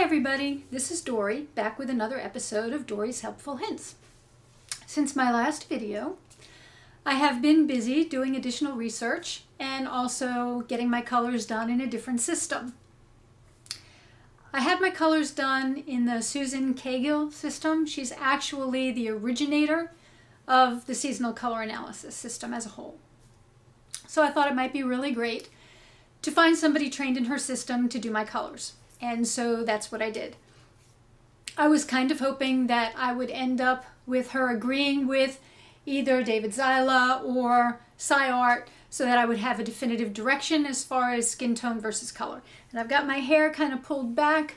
everybody, this is Dory, back with another episode of Dory's Helpful Hints. Since my last video, I have been busy doing additional research and also getting my colors done in a different system. I had my colors done in the Susan Cahill system. She's actually the originator of the seasonal color analysis system as a whole. So I thought it might be really great to find somebody trained in her system to do my colors. And so that's what I did. I was kind of hoping that I would end up with her agreeing with either David Zyla or SciArt so that I would have a definitive direction as far as skin tone versus color. And I've got my hair kind of pulled back.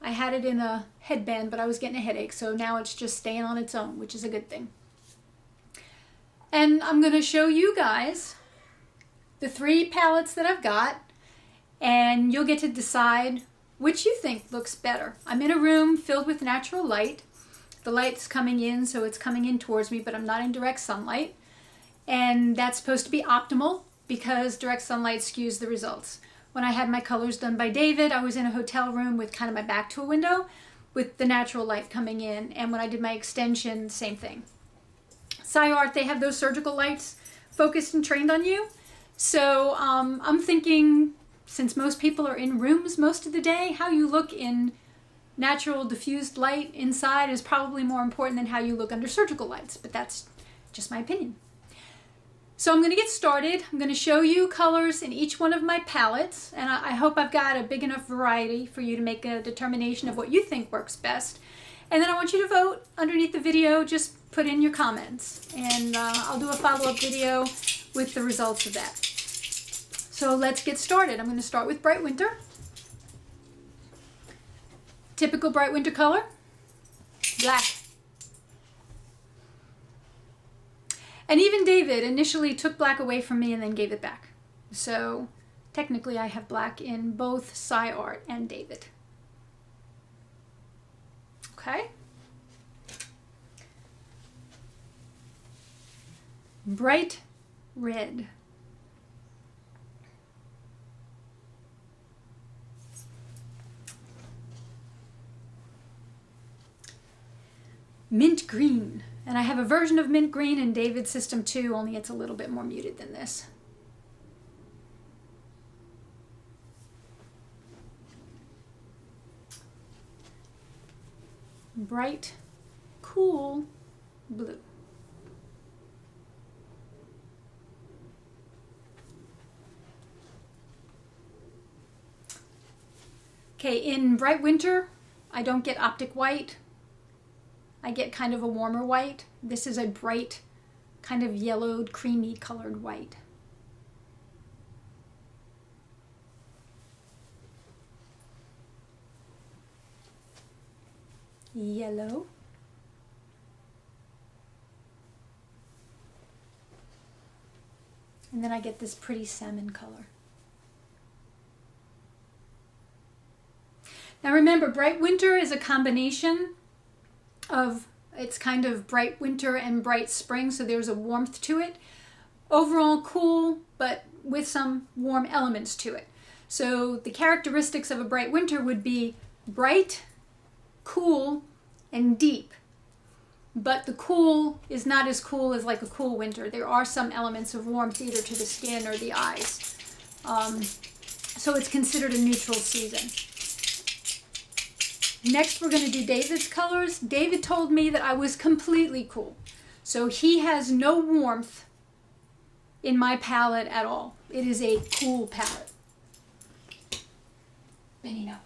I had it in a headband, but I was getting a headache, so now it's just staying on its own, which is a good thing. And I'm going to show you guys the 3 palettes that I've got, and you'll get to decide which you think looks better. I'm in a room filled with natural light. The light's coming in, so it's coming in towards me, but I'm not in direct sunlight. And that's supposed to be optimal because direct sunlight skews the results. When I had my colors done by David, I was in a hotel room with kind of my back to a window with the natural light coming in. And when I did my extension, same thing. SciArt, they have those surgical lights focused and trained on you. So I'm thinking, since most people are in rooms most of the day, how you look in natural diffused light inside is probably more important than how you look under surgical lights, but that's just my opinion. So I'm going to get started. I'm going to show you colors in each one of my palettes, and I hope I've got a big enough variety for you to make a determination of what you think works best. And then I want you to vote underneath the video. Just put in your comments, and I'll do a follow-up video with the results of that. So let's get started. I'm going to start with Bright Winter. Typical Bright Winter color, black. And even David initially took black away from me and then gave it back. So technically I have black in both SciArt and David. Okay. Bright red. Mint green. And I have a version of mint green in David's system too, only it's a little bit more muted than this. Bright, cool blue. Okay, in Bright Winter, I don't get optic white. I get kind of a warmer white. This is a bright, kind of yellowed, creamy colored white. Yellow. And then I get this pretty salmon color. Now remember, Bright Winter is a combination of, it's kind of bright winter and bright spring, so there's a warmth to it. Overall cool, but with some warm elements to it. So the characteristics of a bright winter would be bright, cool, and deep. But the cool is not as cool as like a cool winter. There are some elements of warmth either to the skin or the eyes. So it's considered a neutral season. Next, we're going to do David's colors. David told me that I was completely cool. So he has no warmth in my palette at all. It is a cool palette. Benny, no.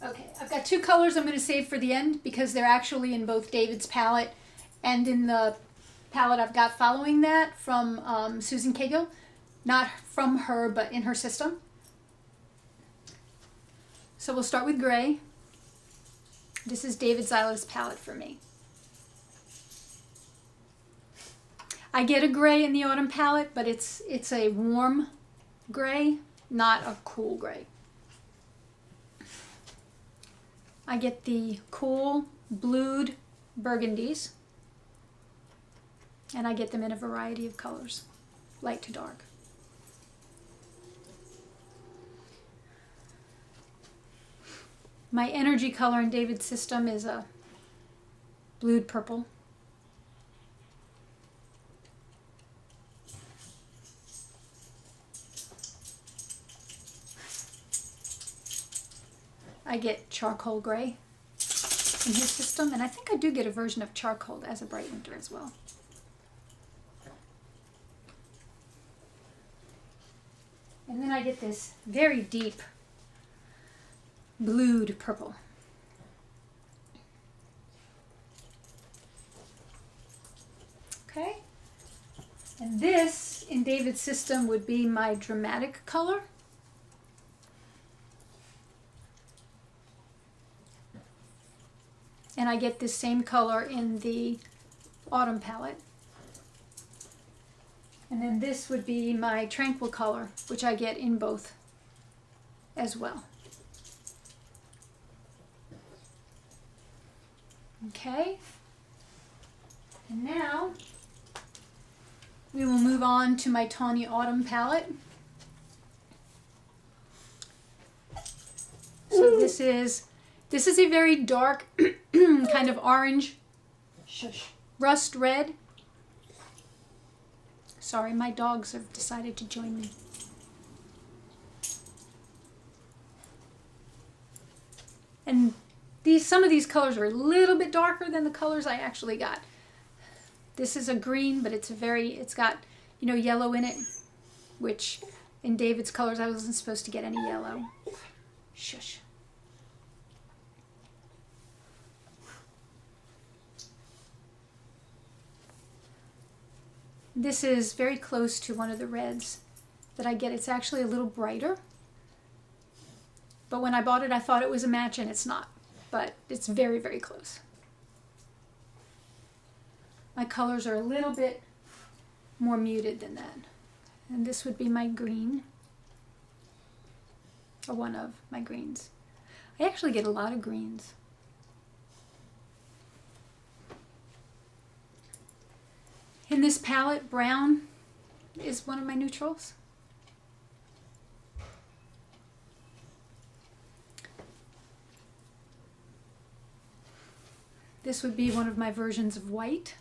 Okay, I've got 2 colors I'm going to save for the end because they're actually in both David's palette and in the palette I've got following that from Susan Cahill. Not from her, but in her system. So we'll start with gray. This is David Zyla's palette for me. I get a gray in the autumn palette, but it's a warm gray, not a cool gray. I get the cool blued burgundies, and I get them in a variety of colors. light to dark. My energy color in David's system is a blued purple. I get charcoal gray in his system, and I think I do get a version of charcoal as a bright winter as well. And then I get this very deep blued purple. Okay, and this in David's system would be my dramatic color. And I get this same color in the autumn palette. And then this would be my tranquil color, which I get in both as well. Okay, and now we will move on to my tawny autumn palette. So this is a very dark kind of orange, rust red. Sorry, my dogs have decided to join me. And some of these colors are a little bit darker than the colors I actually got. This is a green, but it's got, you know, yellow in it, which in David's colors I wasn't supposed to get any yellow. Shush. This is very close to one of the reds that I get. It's actually a little brighter. But when I bought it, I thought it was a match, and it's not. But it's very, very close. My colors are a little bit more muted than that. And this would be my green, or one of my greens. I actually get a lot of greens. In this palette, brown is one of my neutrals. This would be one of my versions of white.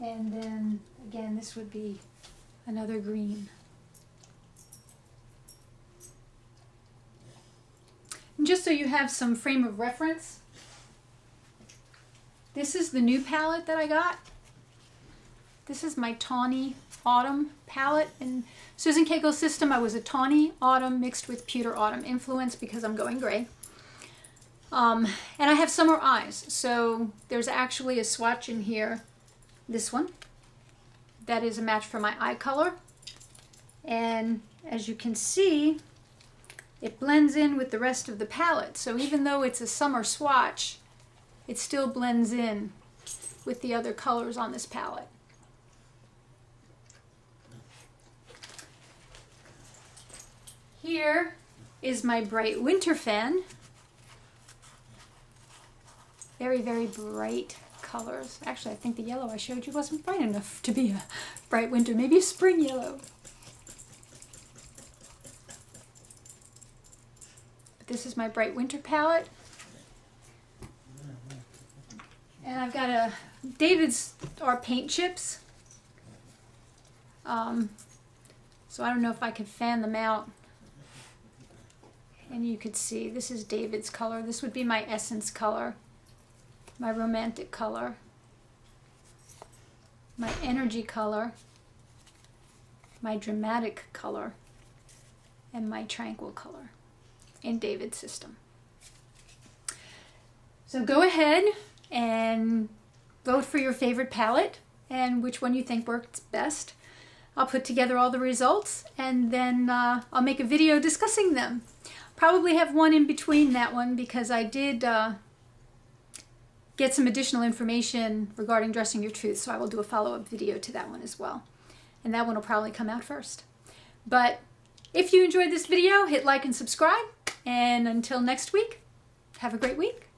And then, again, this would be another green. And just so you have some frame of reference, this is the new palette that I got. This is my tawny autumn palette. In Susan Cago's system, I was a tawny autumn mixed with pewter autumn influence because I'm going gray. And I have summer eyes, so there's actually a swatch in here. This one, that is a match for my eye color. And as you can see, it blends in with the rest of the palette. So even though it's a summer swatch, it still blends in with the other colors on this palette. Here is my bright winter fan. Very, very bright colors. Actually, I think the yellow I showed you wasn't bright enough to be a bright winter, maybe a spring yellow. But this is my bright winter palette. And I've got David's are paint chips. So I don't know if I could fan them out. And you could see, this is David's color. This would be my essence color, my romantic color, my energy color, my dramatic color, and my tranquil color in David's system. So go ahead and vote for your favorite palette and which one you think works best. I'll put together all the results, and then I'll make a video discussing them. Probably have one in between that one because I did get some additional information regarding Dressing Your Truth, so I will do a follow-up video to that one as well. And that one will probably come out first. But if you enjoyed this video, hit like and subscribe. And until next week, have a great week.